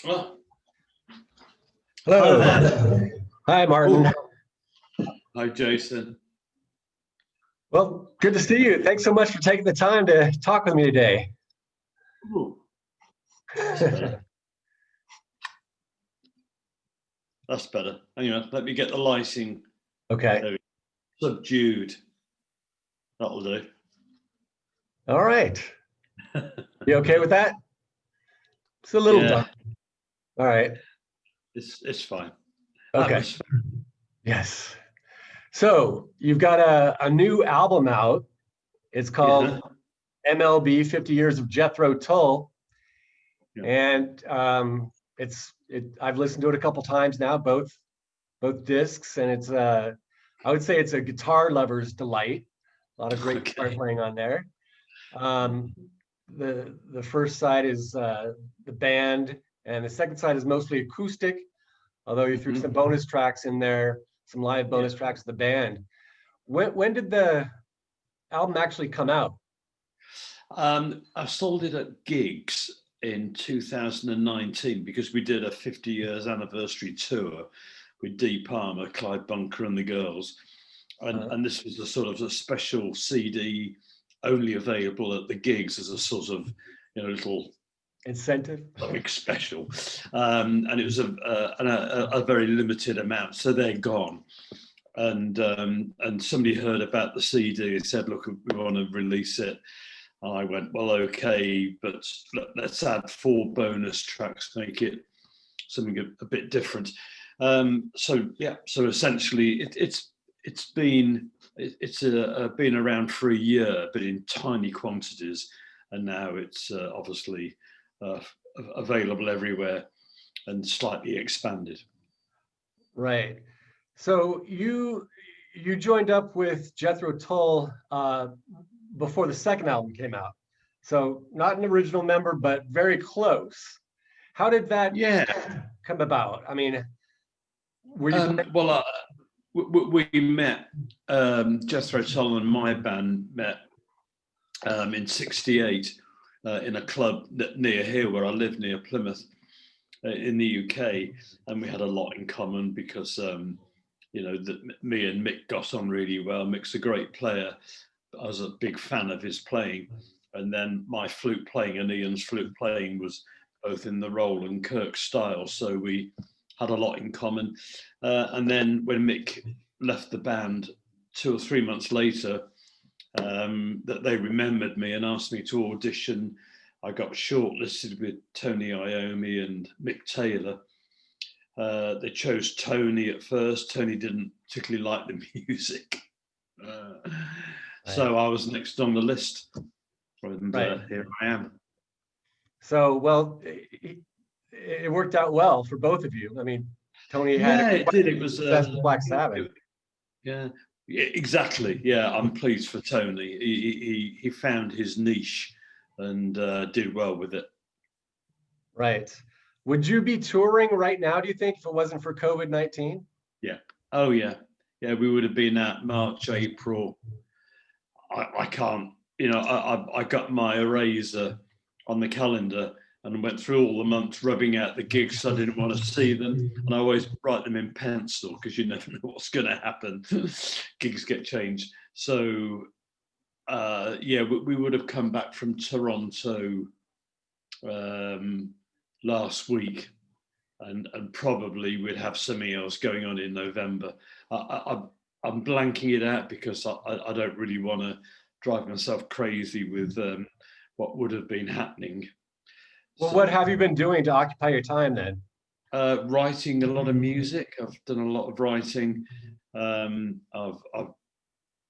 Oh, hi Hello. there. Hi, Martin. Oh, hi, Jason. Well, good to see you. Thanks so much for taking the time to talk with me today. Ooh, that's better. That's better. Hang on, let me get the lighting. Okay. There we go. Subdued. That'll do. All right. You okay with that? It's a little Yeah, dark. All right. it's fine. Okay. Atmosphere. Yes. So you've got a new album out. It's Yeah, called MLB 50 Years of Jethro Tull. yeah. And I've listened to it a couple times now, both discs, and I would say it's a guitar lover's delight. A lot of great guitar Okay. playing on there. Um, the first side is the band, and the second side is mostly acoustic. Although you threw some Mhm. bonus tracks in there, some live Yeah. bonus tracks of the band. When did the album actually come out? I sold it at gigs in 2019 because we did a 50 years anniversary tour with Dee Palmer, Clyde Bunker, and the girls. Uh, And this was a sort of a special CD only available at the gigs as a sort of little Incentive? something special, and it was a very limited amount, so they're gone. And somebody heard about the CD and said, "Look, we want to release it." And I went, "Well, okay, but let's add 4 bonus tracks, make it something a bit different." So yeah, so essentially, it's been been around for a year, but in tiny quantities, and now it's obviously uh, available everywhere and slightly expanded. Right. So you joined up with Jethro Tull before the second album came out. So not an original member, but very close. How did that Yeah. come about? I mean, were you playing? Well, we met. Jethro Tull and my band met in '68 in a club near here where I live, near Plymouth, in the UK, and we had a lot in common because me and Mick got on really well. Mick's a great player. I was a big fan of his playing, and then my flute playing and Ian's flute playing was both in the Roland Kirk style, so we had a lot in common. And then when Mick left the band 2 or 3 months later, that they remembered me and asked me to audition. I got shortlisted with Tony Iommi and Mick Taylor. They chose Tony at first. Tony didn't particularly like the music. Uh, Right, so I was next on the list, and right. here I am. So well, it worked out well for both of you. I mean, Tony had Yeah, it quite did. It a was, success with Black Sabbath. yeah, yeah, exactly. Yeah, I'm pleased for Tony. He found his niche and did well with it. Right. Would you be touring right now, do you think, if it wasn't for COVID-19? Yeah. Oh yeah. Yeah, we would have been at March, April. I can't. I got my eraser on the calendar and went through all the months rubbing out the gigs. So I didn't want to see them, and I always write them in pencil because you never know what's going to happen. Gigs get changed. So yeah, we would have come back from Toronto um, last week, and probably we'd have something else going on in November. I'm blanking it out because I don't really want to drive myself crazy with what would have been happening. Well, what So have you been doing to occupy your time then? writing a lot of music. I've done a lot of writing. I've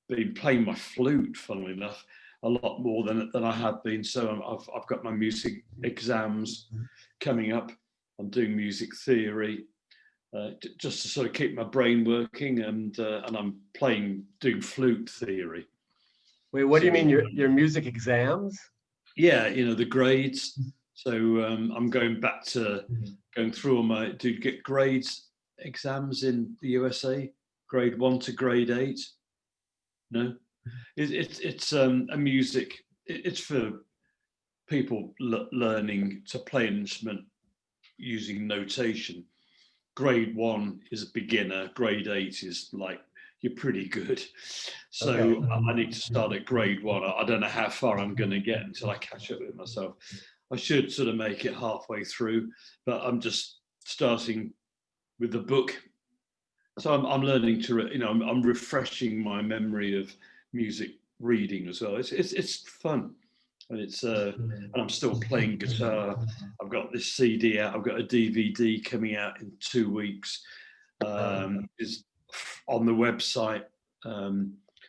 been playing my flute, funnily enough, a lot more than I have been. So I've got my music exams coming up. I'm doing music theory just to sort of keep my brain working, and I'm doing flute theory. Wait, what do you So mean your music exams? yeah, the grades. So I'm going through all my to get grades exams in the USA, grade 1 to grade 8. No, it's a music. It's for people learning to play an instrument using notation. Grade 1 is a beginner, grade 8 is like, you're pretty good. So Okay. I need to start at grade 1. I don't know how far I'm going to get until I catch up with myself. I should sort of make it halfway through, but I'm just starting with the book. So I'm learning to, I'm refreshing my memory of music reading as well. It's fun, and and I'm still playing guitar. I've got this CD out. I've got a DVD coming out in 2 weeks. Is on the website,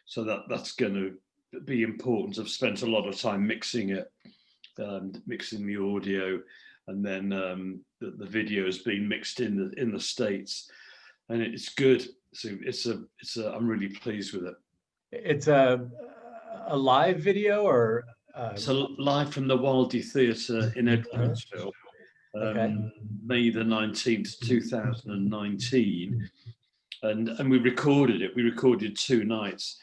so that's going to be important. I've spent a lot of time mixing it, mixing the audio, and then the video has been mixed in the States, and it's good. So I'm really pleased with it. It's a live video, or So live from the Wildey Theatre in Edwardsville, okay. May the 19th, 2019. And we recorded it. We recorded 2 nights.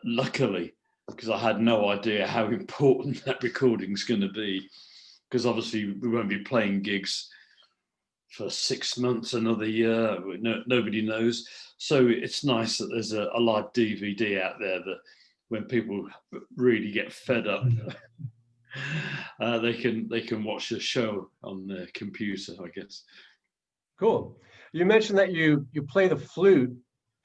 Luckily, because I had no idea how important that recording's going to be, because obviously we won't be playing gigs for 6 months, another year. Nobody knows. So it's nice that there's a live DVD out there that when people really get fed up, they can watch the show on their computer, I guess. Cool. You mentioned that you play the flute.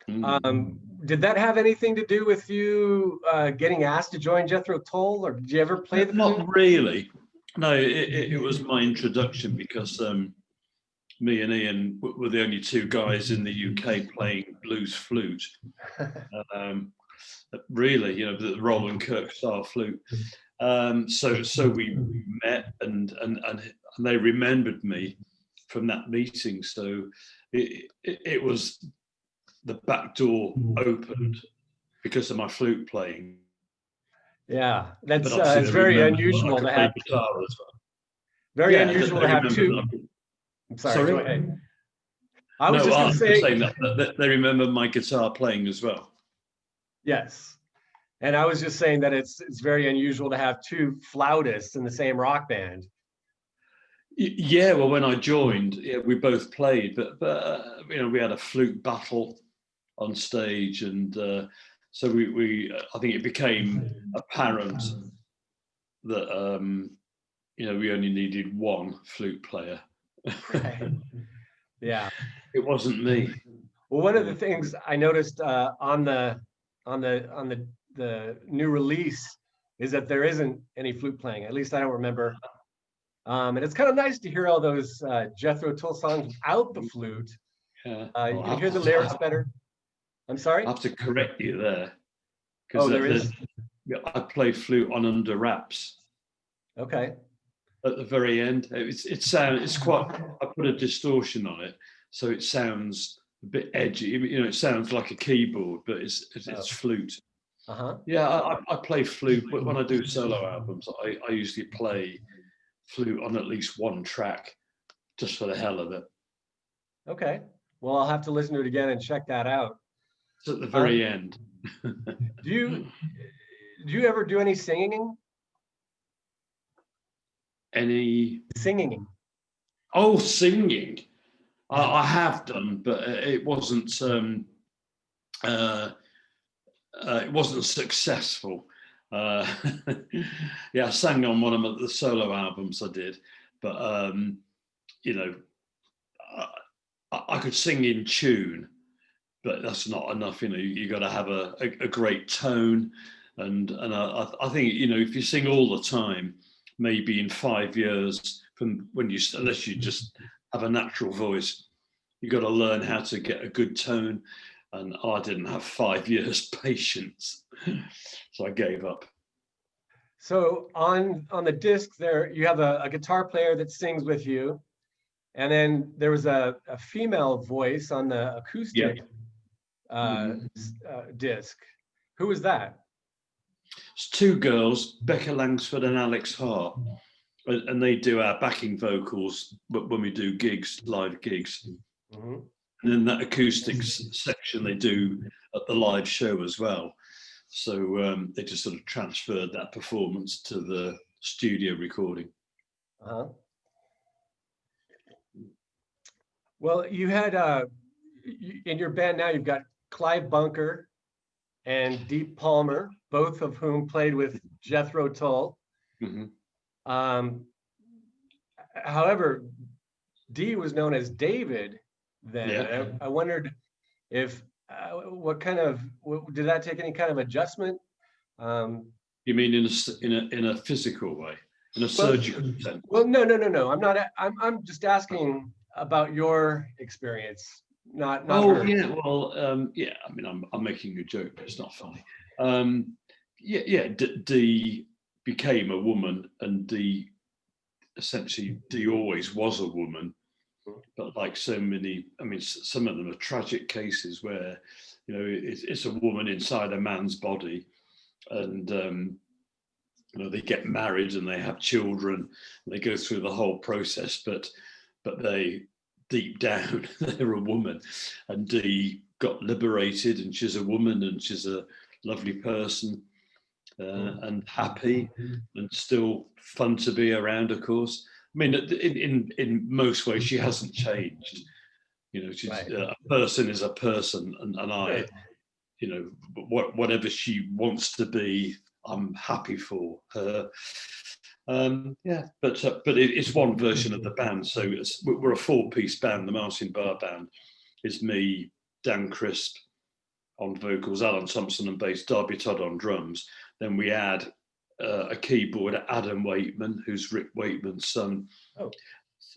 Did that have anything to do with you getting asked to join Jethro Tull, or did you ever play the flute? Not really. No, it was my introduction, because me and Ian were the only 2 guys in the UK playing blues flute. Really, the Roland Kirk style flute. So we met, and they remembered me from that meeting. So it was the back door opened because of my flute playing. Yeah, that's it's very unusual to have. Guitar as well. Very unusual to have 2. I'm sorry. Go ahead. I was just going to say that they remember my guitar playing as well. Yes, and I was just saying that it's very unusual to have 2 flautists in the same rock band. Yeah, well, when I joined, we both played, but we had a flute battle on stage, and so we I think it became apparent that we only needed 1 flute player. Right. Yeah. It wasn't me. Well, one of the things I noticed on the new release is that there isn't any flute playing. At least I don't remember. And it's kind of nice to hear all those Jethro Tull songs without the flute. Yeah. You can hear the lyrics better. I'm sorry? I have to correct you there. Oh, there is? I play flute on Under Wraps. Okay. At the very end. It's quite, I put a distortion on it, so it sounds a bit edgy. It sounds like a keyboard, but it's flute. Uh-huh. Yeah, I play flute, but when I do solo albums, I usually play flute on at least 1 track, just for the hell of it. Okay. Well, I'll have to listen to it again and check that out. It's at the very end. Do you ever do any singing? Any singing? Oh, singing. I have done, but it wasn't successful. Yeah, I sang on one of the solo albums I did, but I could sing in tune, but that's not enough. You got to have a great tone, and I think if you sing all the time, maybe in 5 years from when unless you just have a natural voice, you got to learn how to get a good tone, and I didn't have 5 years patience, so I gave up. So on the disc there, you have a guitar player that sings with you, and then there was a female voice on the acoustic disc. Who was that? It's 2 girls, Becca Langsford and Alex Hart, and they do our backing vocals when we do gigs, live gigs. Mm-hmm. And then that acoustics section they do at the live show as well. So they just sort of transferred that performance to the studio recording. Uh-huh. Well, you had in your band now, you've got Clive Bunker and Deep Palmer, both of whom played with Jethro Tull. Mm-hmm. Um, However, Dee was known as David then. Yeah. I wondered if did that take any kind of adjustment? Um, You mean in a physical way, in a surgical sense? well, no. I'm not. I'm just asking about your experience, not Oh her. yeah, well yeah. I mean, I'm making a joke, but it's not funny. Yeah. Dee became a woman, and Dee essentially Dee always was a woman. But like so many, I mean, some of them are tragic cases where, you know, it's a woman inside a man's body, and you know, they get married and they have children, and they go through the whole process, but they deep down they're a woman, and Dee got liberated, and she's a woman, and she's a lovely person, and happy, and still fun to be around, of course. I mean, in most ways, she hasn't changed. You know, she's Right. a person is a person, and I, Right. you know, whatever she wants to be, I'm happy for her. Yeah, but it's one version of the band. So we're a four-piece band. The Martin Barre band is me, Dan Crisp on vocals, Alan Thompson on bass, Darby Todd on drums. Then we add a keyboard, Adam Waitman, who's Rick Waitman's son,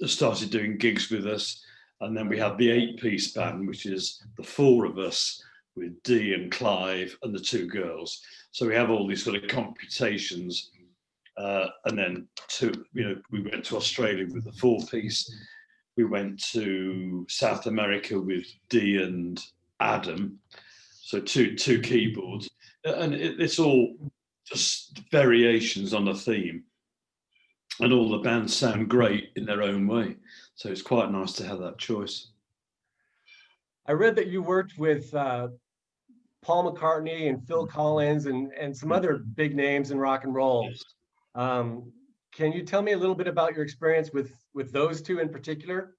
started doing gigs with us. And then we have the 8-piece band, which is the four of us with Dee and Clive and the two girls. So we have all these sort of computations. And then we went to Australia with the 4-piece. We went to South America with Dee and Adam. So two keyboards. And it's all just variations on a theme. And all the bands sound great in their own way. So it's quite nice to have that choice. I read that you worked with Paul McCartney and Phil Collins and some other big names in rock and roll. Yes. Can you tell me a little bit about your experience with those two in particular?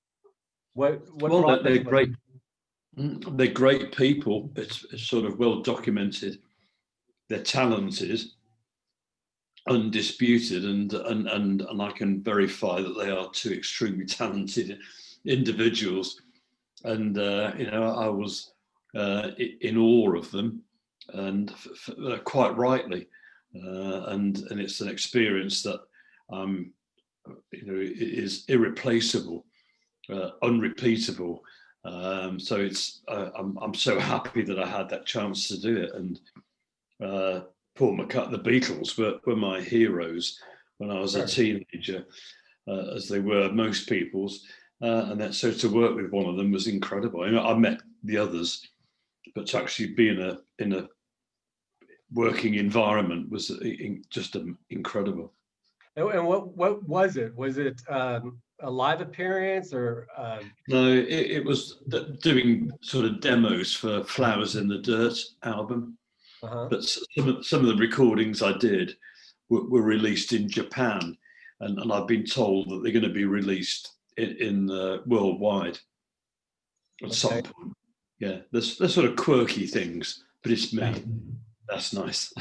What well, they're great. They're great people. It's sort of well documented. They're talented, undisputed, and I can verify that they are two extremely talented individuals. And you know, I was in awe of them, and quite rightly. And it's an experience that you know, is irreplaceable, unrepeatable. So it's I'm so happy that I had that chance to do it. And Paul McCartney, the Beatles were my heroes when I was a teenager, as they were most people's. And that, so to work with one of them was incredible. I met the others, but to actually be in a working environment was just incredible. And what was it? Was it a live appearance or? No, it was doing sort of demos for Flowers in the Dirt album. But some of the recordings I did were released in Japan, and I've been told that they're going to be released in worldwide at some point. Yeah, there's sort of quirky things, but it's me. That's nice.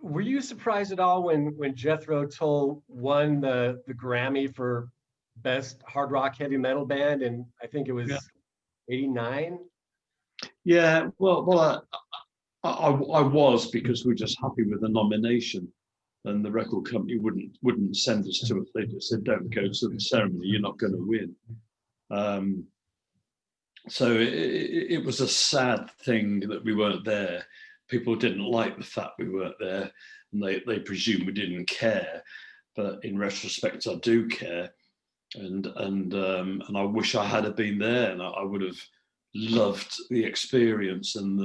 Were you surprised at all when Jethro Tull won the Grammy for Best Hard Rock Heavy Metal Band, and I think it was '89? Yeah, well, I was, because we were just happy with the nomination, and the record company wouldn't send us to it. They just said, "Don't go to the ceremony. You're not going to win." So it was a sad thing that we weren't there. People didn't like the fact we weren't there, and they presumed we didn't care. But in retrospect, I do care, and I wish I had been there, and I would have loved the experience and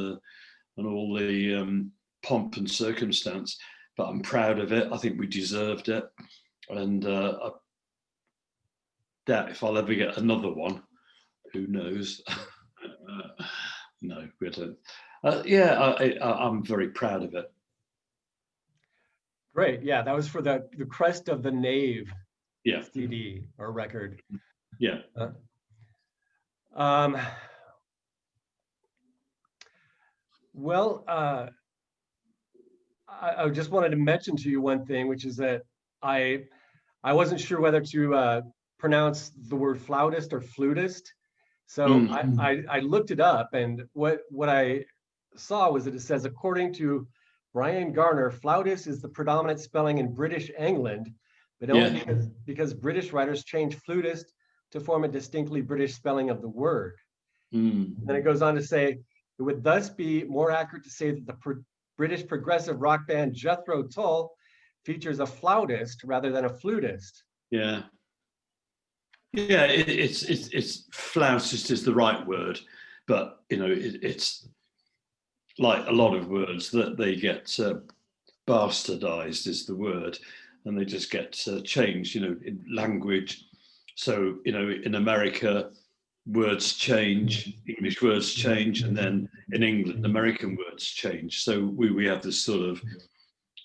all the pomp and circumstance. But I'm proud of it. I think we deserved it, and I doubt if I'll ever get another one. Who knows? No, we don't. Yeah, I'm very proud of it. Great. Yeah, that was for the Crest of the Nave Yeah. CD or record. Yeah. Well, I just wanted to mention to you one thing, which is that I wasn't sure whether to pronounce the word flautist or flutist. So I looked it up, and what I saw was that it says, according to Brian Garner, flautist is the predominant spelling in British England, but only because British writers changed flutist to form a distinctly British spelling of the word. Then it goes on to say, it would thus be more accurate to say that the British progressive rock band Jethro Tull features a flautist rather than a flutist. Yeah. Yeah, it's flautist is the right word, but it's like a lot of words that they get bastardized is the word, and they just get changed, in language. So in America, words change, English words change, and then in England, American words change. So we have this sort of,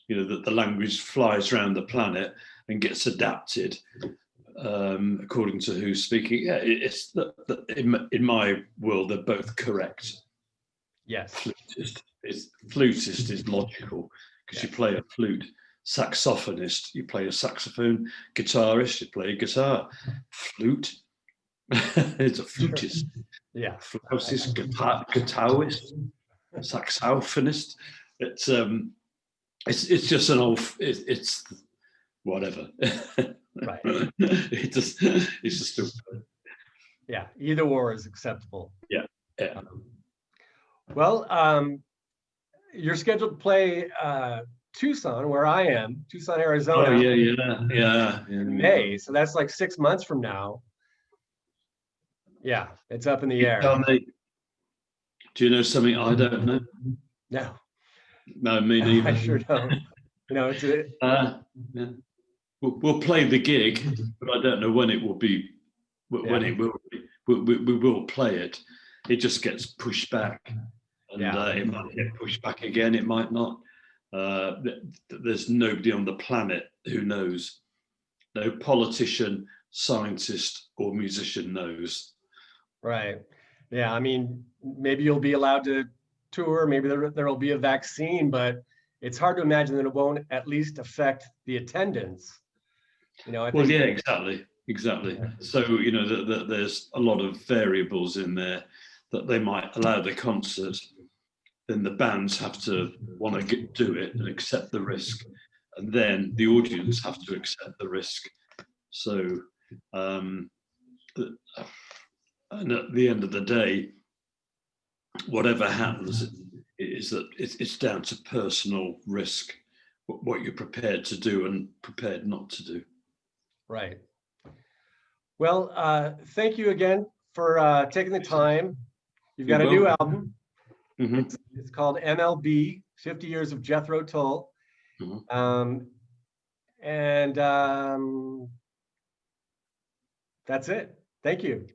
that the language flies around the planet and gets adapted according to who's speaking. Yeah, it's in my world, they're both correct. Yes. Flutist is logical because you play a flute. Saxophonist, you play a saxophone. Guitarist, you play a guitar. Flute, it's a flutist. Yeah. Flautist, guitarist, saxophonist. It's just an old. It's whatever. Right. It's just a. Yeah. Either or is acceptable. Yeah. Yeah. Well, you're scheduled to play Tucson, where I am, Tucson, Arizona. Oh yeah. In May, so that's like 6 months from now. Yeah, it's up in the air. Tell me, do you know something I don't know? No. No, me neither. I sure don't. It's yeah. We'll play the gig, but I don't know when it will be. When it will be, we will play it. It just gets pushed back, and it might get pushed back again. It might not. There's nobody on the planet who knows. No politician, scientist, or musician knows. Right. Yeah. I mean, maybe you'll be allowed to tour. Maybe there will be a vaccine, but it's hard to imagine that it won't at least affect the attendance. I think, exactly. Yeah. So there's a lot of variables in there that they might allow the concert. Then the bands have to want to do it and accept the risk, and then the audience have to accept the risk. So, and at the end of the day, whatever happens is that it's down to personal risk, what you're prepared to do and prepared not to do. Right. Well, thank you again for taking the time. You've got a new album. Mm-hmm. It's called MLB, 50 Years of Jethro Tull. Mm-hmm. That's it. Thank you.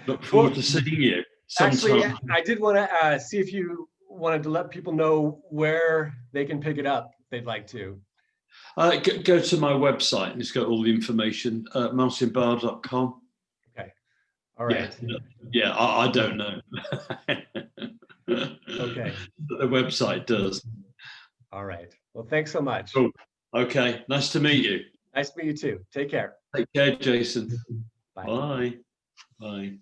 Look forward to seeing you sometime. Actually, I did want to see if you wanted to let people know where they can pick it up if they'd like to. Go to my website and it's got all the information, martinbarre.com. Okay. All right. Yeah, I don't know. Okay. But the website does. All right. Well, thanks so much. Cool. Okay. Nice to meet you. Nice to meet you too. Take care. Take care, Jason. Bye. Bye. Bye.